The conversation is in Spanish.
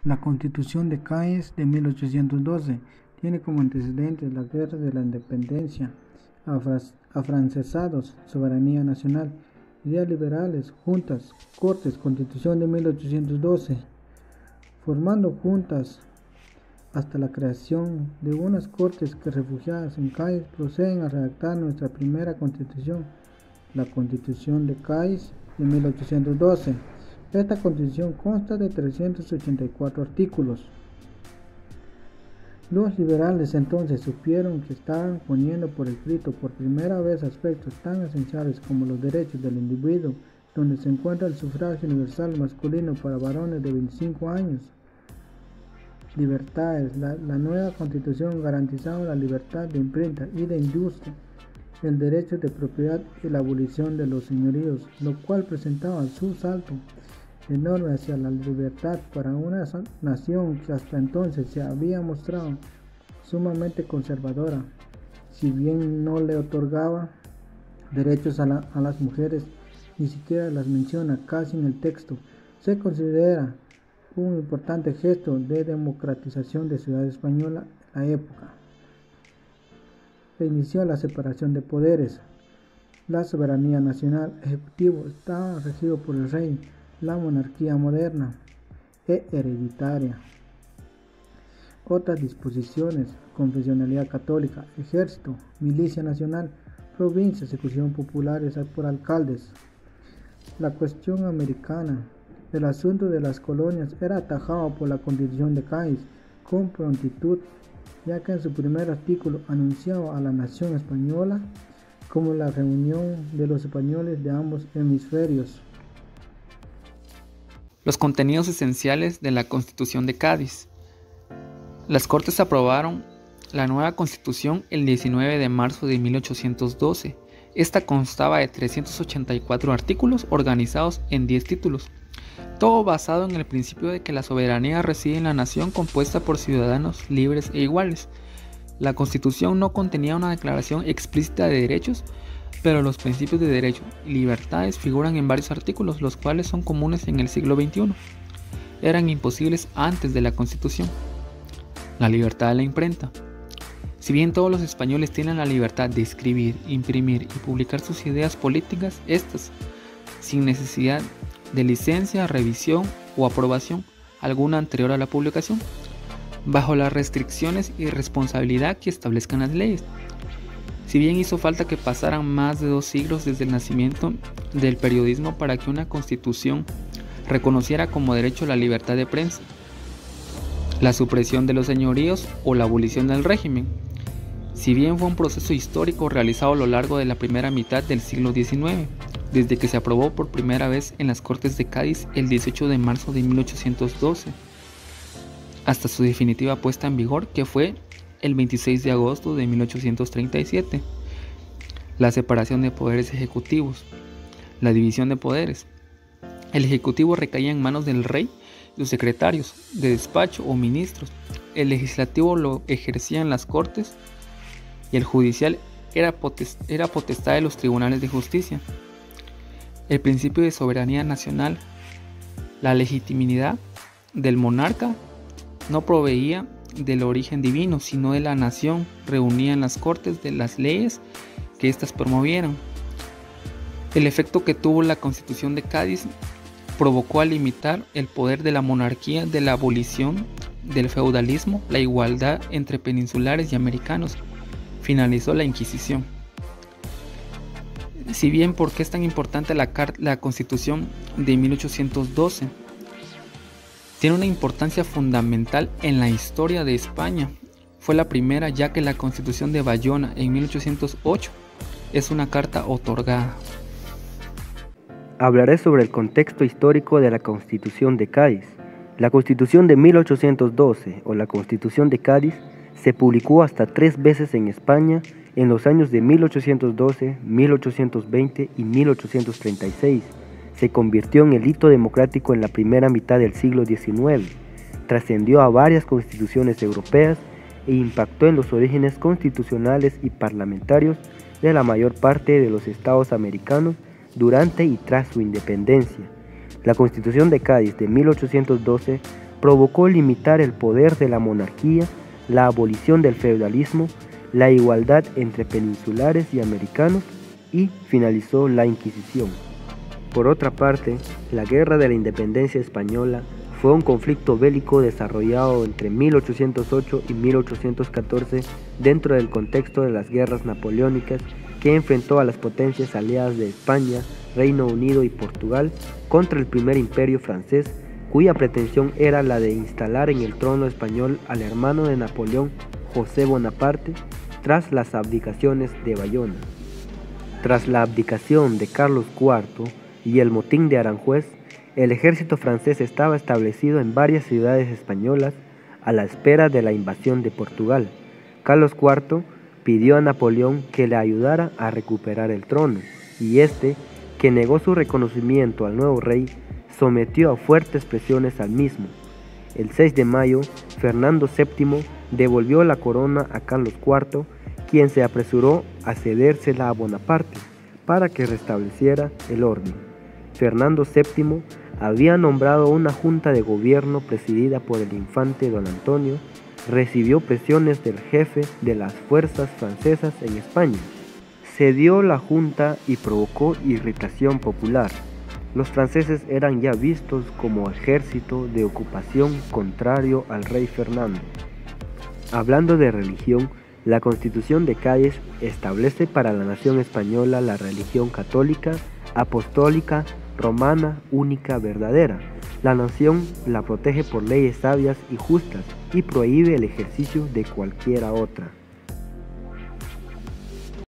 La Constitución de Cádiz de 1812 tiene como antecedentes la Guerra de la Independencia, afrancesados, soberanía nacional, ideas liberales, juntas, cortes, Constitución de 1812, formando juntas hasta la creación de unas cortes que, refugiadas en Cádiz, proceden a redactar nuestra primera Constitución, la Constitución de Cádiz de 1812. Esta Constitución consta de 384 artículos. Los liberales entonces supieron que estaban poniendo por escrito por primera vez aspectos tan esenciales como los derechos del individuo, donde se encuentra el sufragio universal masculino para varones de 25 años. Libertades. La nueva Constitución garantizaba la libertad de imprenta y de industria, el derecho de propiedad y la abolición de los señoríos, lo cual presentaba su salto enorme hacia la libertad para una nación que hasta entonces se había mostrado sumamente conservadora. Si bien no le otorgaba derechos a las mujeres, ni siquiera las menciona casi en el texto, se considera un importante gesto de democratización de ciudad española en la época. Se inició la separación de poderes. La soberanía nacional, ejecutivo, estaba regido por el rey. La monarquía moderna e hereditaria. Otras disposiciones: confesionalidad católica, ejército, milicia nacional, provincias, ejecución populares por alcaldes. La cuestión americana. El asunto de las colonias era atajado por la Constitución de Cádiz con prontitud, ya que en su primer artículo anunciaba a la nación española como la reunión de los españoles de ambos hemisferios. Los contenidos esenciales de la Constitución de Cádiz. Las Cortes aprobaron la nueva Constitución el 19 de marzo de 1812. Esta constaba de 384 artículos organizados en 10 títulos, todo basado en el principio de que la soberanía reside en la nación compuesta por ciudadanos libres e iguales. La Constitución no contenía una declaración explícita de derechos, pero los principios de derechos y libertades figuran en varios artículos, los cuales son comunes en el siglo XXI. Eran imposibles antes de la Constitución. La libertad de la imprenta. Si bien todos los españoles tienen la libertad de escribir, imprimir y publicar sus ideas políticas, estas, sin necesidad de licencia, revisión o aprobación alguna anterior a la publicación, bajo las restricciones y responsabilidad que establezcan las leyes. Si bien hizo falta que pasaran más de 2 siglos desde el nacimiento del periodismo para que una constitución reconociera como derecho la libertad de prensa, la supresión de los señoríos o la abolición del régimen, si bien fue un proceso histórico realizado a lo largo de la primera mitad del siglo XIX, desde que se aprobó por primera vez en las Cortes de Cádiz el 18 de marzo de 1812, hasta su definitiva puesta en vigor, que fue el 26 de agosto de 1837. La separación de poderes ejecutivos. La división de poderes. El ejecutivo recaía en manos del rey y sus secretarios de despacho o ministros. El legislativo lo ejercían las Cortes y el judicial era potestad de los tribunales de justicia. El principio de soberanía nacional. La legitimidad del monarca no proveía del origen divino, sino de la nación reunida en las Cortes de las leyes que éstas promovieron. El efecto que tuvo la Constitución de Cádiz provocó a limitar el poder de la monarquía, de la abolición del feudalismo, la igualdad entre peninsulares y americanos. Finalizó la Inquisición. Si bien, ¿por qué es tan importante la Constitución de 1812? Tiene una importancia fundamental en la historia de España. Fue la primera, ya que la Constitución de Bayona en 1808 es una carta otorgada. Hablaré sobre el contexto histórico de la Constitución de Cádiz. La Constitución de 1812 o la Constitución de Cádiz se publicó hasta 3 veces en España en los años de 1812, 1820 y 1836. Se convirtió en el hito democrático en la primera mitad del siglo XIX, trascendió a varias constituciones europeas e impactó en los orígenes constitucionales y parlamentarios de la mayor parte de los estados americanos durante y tras su independencia. La Constitución de Cádiz de 1812 provocó limitar el poder de la monarquía, la abolición del feudalismo, la igualdad entre peninsulares y americanos y finalizó la Inquisición. Por otra parte, la Guerra de la Independencia Española fue un conflicto bélico desarrollado entre 1808 y 1814 dentro del contexto de las guerras napoleónicas que enfrentó a las potencias aliadas de España, Reino Unido y Portugal contra el primer imperio francés, cuya pretensión era la de instalar en el trono español al hermano de Napoleón, José Bonaparte, tras las abdicaciones de Bayona. Tras la abdicación de Carlos IV y el motín de Aranjuez, el ejército francés estaba establecido en varias ciudades españolas a la espera de la invasión de Portugal. Carlos IV pidió a Napoleón que le ayudara a recuperar el trono, y este, que negó su reconocimiento al nuevo rey, sometió a fuertes presiones al mismo. El 6 de mayo, Fernando VII devolvió la corona a Carlos IV, quien se apresuró a cedérsela a Bonaparte para que restableciera el orden. Fernando VII había nombrado una junta de gobierno presidida por el infante don Antonio, recibió presiones del jefe de las fuerzas francesas en España. Cedió la junta y provocó irritación popular. Los franceses eran ya vistos como ejército de ocupación contrario al rey Fernando. Hablando de religión, la Constitución de Cádiz establece para la nación española la religión católica, apostólica, romana, única, verdadera. La nación la protege por leyes sabias y justas y prohíbe el ejercicio de cualquiera otra.